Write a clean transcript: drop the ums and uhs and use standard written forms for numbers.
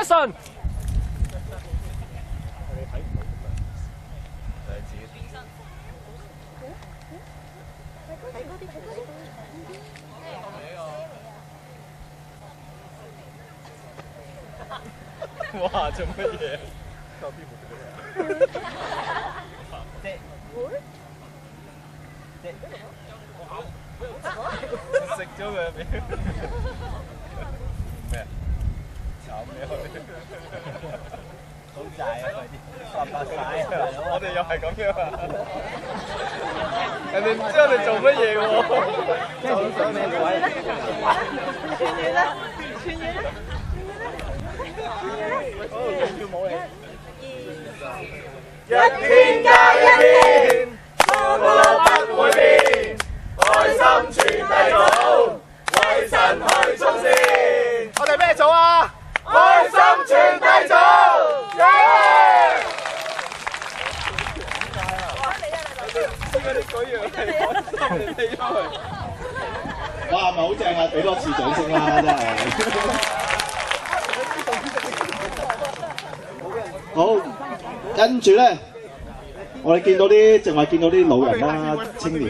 Jason。哇！做乜嘢？食咗佢咩？咩？炒咩去？好大啊！佢啲發晒啊！我哋又係咁樣啊！人哋唔知我哋做乜嘢喎？走上你位。傳完啦！傳完啦！一天加一天，個個不會變，愛心傳遞組，為神去衝線。我哋咩組啊？愛心傳遞組。哇！係咪好正啊？俾多次掌聲啦，真係。好，跟住咧，我哋見到啲，淨係見到啲老人啦、青年。